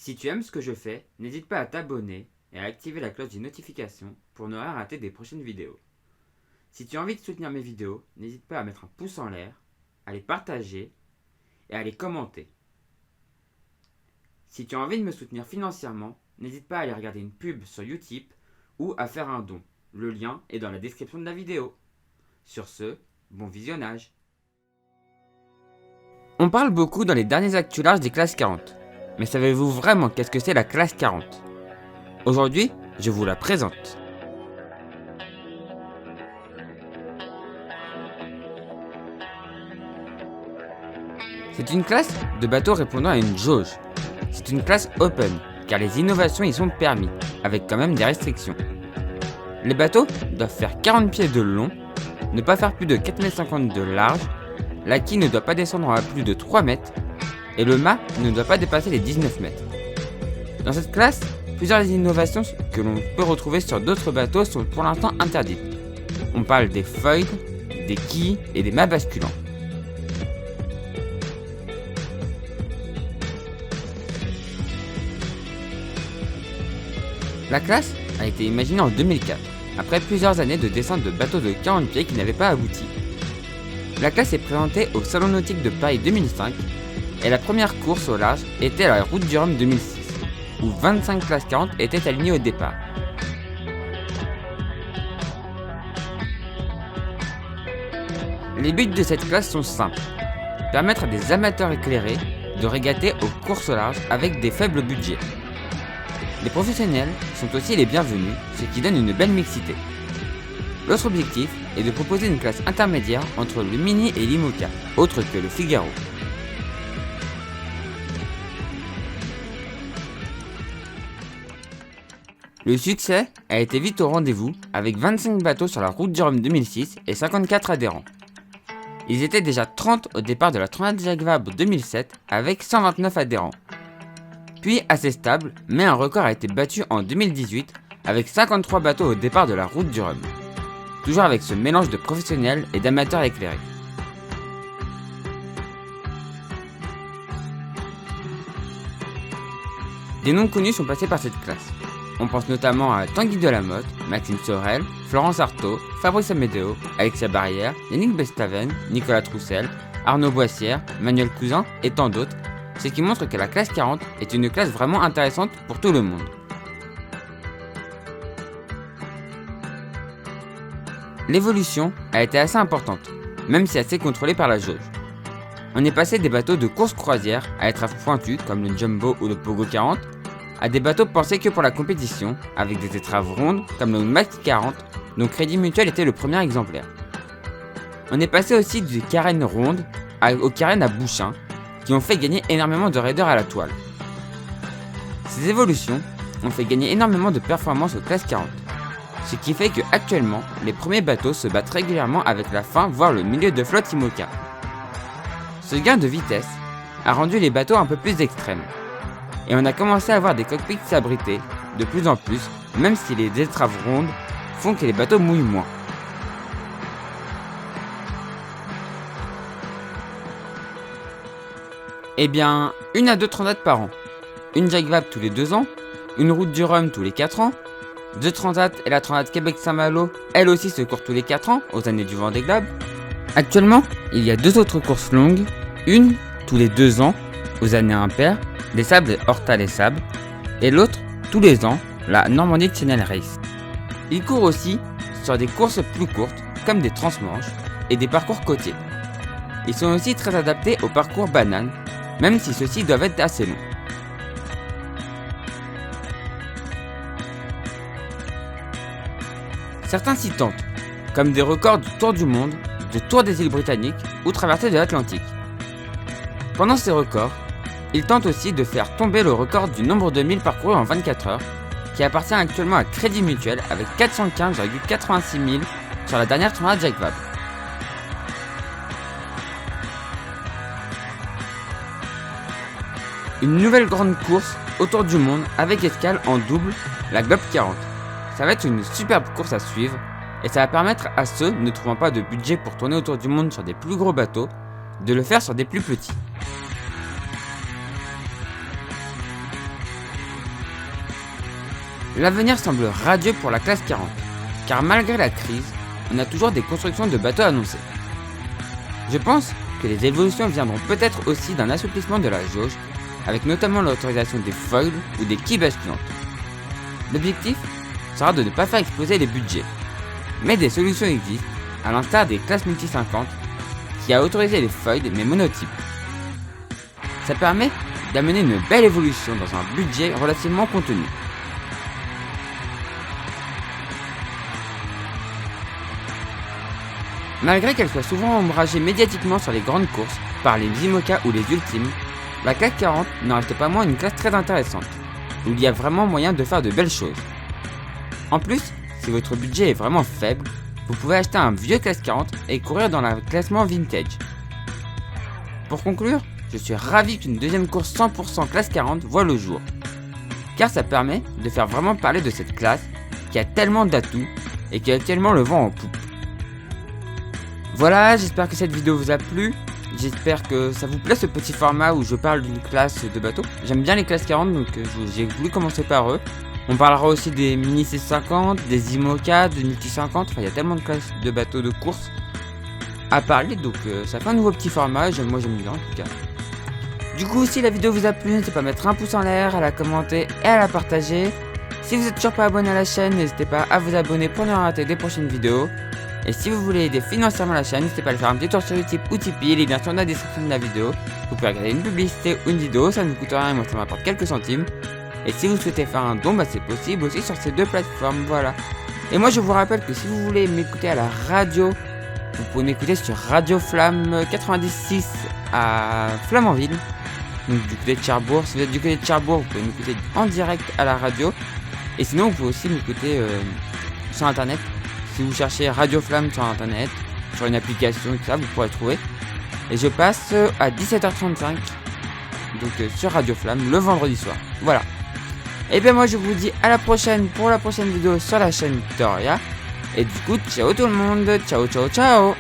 Si tu aimes ce que je fais, n'hésite pas à t'abonner et à activer la cloche des notifications pour ne rien rater des prochaines vidéos. Si tu as envie de soutenir mes vidéos, n'hésite pas à mettre un pouce en l'air, à les partager et à les commenter. Si tu as envie de me soutenir financièrement, n'hésite pas à aller regarder une pub sur Utip ou à faire un don. Le lien est dans la description de la vidéo. Sur ce, bon visionnage. On parle beaucoup dans les derniers actus larges des classes 40. Mais savez-vous vraiment qu'est-ce que c'est la classe 40 ? Aujourd'hui, je vous la présente. C'est une classe de bateaux répondant à une jauge. C'est une classe open, car les innovations y sont permis, avec quand même des restrictions. Les bateaux doivent faire 40 pieds de long, ne pas faire plus de 4,50 m de large, la quille ne doit pas descendre à plus de 3 mètres, et le mât ne doit pas dépasser les 19 mètres. Dans cette classe, plusieurs innovations que l'on peut retrouver sur d'autres bateaux sont pour l'instant interdites. On parle des foils, des quilles et des mâts basculants. La classe a été imaginée en 2004, après plusieurs années de descente de bateaux de 40 pieds qui n'avaient pas abouti. La classe est présentée au Salon Nautique de Paris 2005 et la première course au large était la Route du Rhum 2006, où 25 classes 40 étaient alignées au départ. Les buts de cette classe sont simples, permettre à des amateurs éclairés de régater aux courses au large avec des faibles budgets. Les professionnels sont aussi les bienvenus, ce qui donne une belle mixité. L'autre objectif est de proposer une classe intermédiaire entre le Mini et l'IMOCA, autre que le Figaro. Le succès a été vite au rendez-vous avec 25 bateaux sur la Route du Rhum 2006 et 54 adhérents. Ils étaient déjà 30 au départ de la Transat Jacques Vabre 2007 avec 129 adhérents. Puis assez stable, mais un record a été battu en 2018 avec 53 bateaux au départ de la Route du Rhum. Toujours avec ce mélange de professionnels et d'amateurs éclairés. Des noms connus sont passés par cette classe. On pense notamment à Tanguy Delamotte, Maxime Sorel, Florence Artaud, Fabrice Amédéo, Alexia Barrière, Yannick Bestaven, Nicolas Troussel, Arnaud Boissière, Manuel Cousin et tant d'autres, ce qui montre que la classe 40 est une classe vraiment intéressante pour tout le monde. L'évolution a été assez importante, même si assez contrôlée par la jauge. On est passé des bateaux de course croisière à être pointus comme le Jumbo ou le Pogo 40, à des bateaux pensés que pour la compétition, avec des étraves rondes comme le Max 40, dont Crédit Mutuel était le premier exemplaire. On est passé aussi du carène ronde au carène à bouchin, qui ont fait gagner énormément de raiders à la toile. Ces évolutions ont fait gagner énormément de performances aux classes 40. Ce qui fait que actuellement, les premiers bateaux se battent régulièrement avec la fin voire le milieu de flotte IMOCA. Ce gain de vitesse a rendu les bateaux un peu plus extrêmes. Et on a commencé à avoir des cockpits s'abriter de plus en plus, même si les étraves rondes font que les bateaux mouillent moins. Eh bien, 1 à 2 transats par an, une Jacques Vabre tous les 2 ans, une Route du Rhum tous les 4 ans, 2 transats et la Transat Québec-Saint-Malo, elle aussi se court tous les 4 ans, aux années du Vendée Globe. Actuellement, il y a 2 autres courses longues, une tous les 2 ans, aux années impaires, les Sables et Horta les Sables, et l'autre tous les ans, la Normandie Channel Race. Ils courent aussi sur des courses plus courtes, comme des transmanches, et des parcours côtiers. Ils sont aussi très adaptés aux parcours bananes, même si ceux-ci doivent être assez longs. Certains s'y tentent, comme des records du Tour du Monde, de Tour des îles Britanniques ou traversée de l'Atlantique. Pendant ces records, ils tentent aussi de faire tomber le record du nombre de milles parcourus en 24 heures, qui appartient actuellement à Crédit Mutuel avec 415,86 milles sur la dernière Transat Jacques Vabre. Une nouvelle grande course autour du monde avec escale en double, la Globe 40. Ça va être une superbe course à suivre et ça va permettre à ceux ne trouvant pas de budget pour tourner autour du monde sur des plus gros bateaux de le faire sur des plus petits. L'avenir semble radieux pour la classe 40, car malgré la crise, on a toujours des constructions de bateaux annoncées. Je pense que les évolutions viendront peut-être aussi d'un assouplissement de la jauge, avec notamment l'autorisation des foils ou des quilles basculantes. L'objectif sera de ne pas faire exploser les budgets, mais des solutions existent, à l'instar des classes multi 50, qui a autorisé les foils mais monotypes. Ça permet d'amener une belle évolution dans un budget relativement contenu. Malgré qu'elle soit souvent ombragée médiatiquement sur les grandes courses par les IMOCA ou les Ultimes, la classe 40 n'en reste pas moins une classe très intéressante, où il y a vraiment moyen de faire de belles choses. En plus, si votre budget est vraiment faible, vous pouvez acheter un vieux classe 40 et courir dans le classement vintage. Pour conclure, je suis ravi qu'une deuxième course 100% classe 40 voit le jour, car ça permet de faire vraiment parler de cette classe qui a tellement d'atouts et qui a actuellement le vent en poupe. Voilà, j'espère que cette vidéo vous a plu, j'espère que ça vous plaît ce petit format où je parle d'une classe de bateau. J'aime bien les classes 40 donc j'ai voulu commencer par eux. On parlera aussi des mini C50, des IMOCA, des multi 50, enfin il y a tellement de classes de bateaux de course à parler donc ça fait un nouveau petit format, moi j'aime bien en tout cas. Du coup si la vidéo vous a plu, n'hésitez pas à mettre un pouce en l'air, à la commenter et à la partager. Si vous n'êtes toujours pas abonné à la chaîne, n'hésitez pas à vous abonner pour ne rien rater des prochaines vidéos. Et si vous voulez aider financièrement la chaîne, n'hésitez pas à le faire un petit tour sur Utip ou Tipeee, les liens sont dans la description de la vidéo. Vous pouvez regarder une publicité ou une vidéo, ça ne vous coûte rien et moi ça m'apporte quelques centimes. Et si vous souhaitez faire un don, c'est possible aussi sur ces deux plateformes, voilà. Et moi je vous rappelle que si vous voulez m'écouter à la radio, vous pouvez m'écouter sur Radio Flamme 96 à Flamanville, donc du côté de Cherbourg. Si vous êtes du côté de Cherbourg, vous pouvez m'écouter en direct à la radio. Et sinon vous pouvez aussi m'écouter sur internet. Si vous cherchez Radio Flamme sur internet, sur une application et tout ça, vous pourrez trouver. Et je passe à 17h35, donc sur Radio Flamme le vendredi soir. Voilà. Et bien moi je vous dis à la prochaine pour la prochaine vidéo sur la chaîne Victoria. Et du coup, ciao tout le monde, ciao ciao ciao.